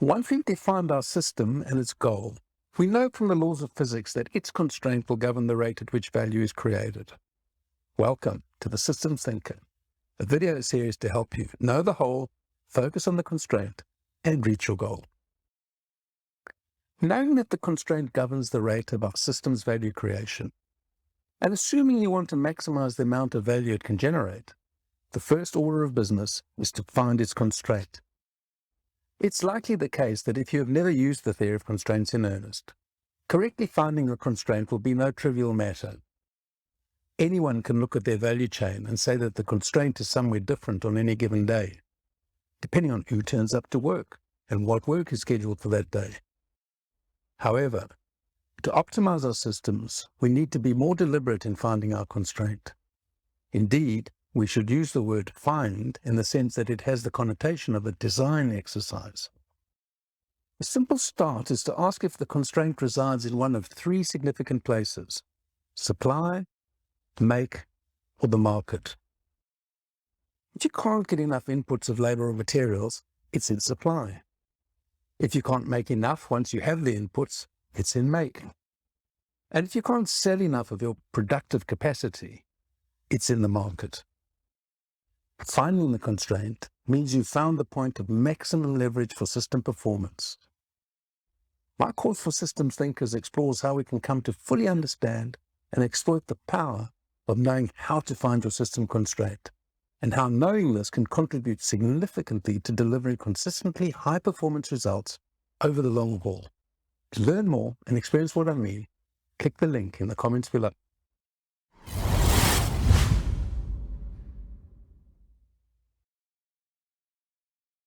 Once we've defined our system and its goal, we know from the laws of physics that its constraint will govern the rate at which value is created. Welcome to the Systems Thinker, a video series to help you know the whole, focus on the constraint, and reach your goal. Knowing that the constraint governs the rate of our system's value creation, and assuming you want to maximize the amount of value it can generate, the first order of business is to find its constraint. It's likely the case that if you have never used the theory of constraints in earnest, correctly finding a constraint will be no trivial matter. Anyone can look at their value chain and say that the constraint is somewhere different on any given day, depending on who turns up to work and what work is scheduled for that day. However, to optimize our systems, we need to be more deliberate in finding our constraint. Indeed, we should use the word find in the sense that it has the connotation of a design exercise. A simple start is to ask if the constraint resides in one of three significant places: supply, make, or the market. If you can't get enough inputs of labor or materials, it's in supply. If you can't make enough once you have the inputs, it's in make. And if you can't sell enough of your productive capacity, it's in the market. Finding the constraint means you've found the point of maximum leverage for system performance. My course for systems thinkers explores how we can come to fully understand and exploit the power of knowing how to find your system constraint, and how knowing this can contribute significantly to delivering consistently high performance results over the long haul. To learn more and experience what I mean, click the link in the comments below.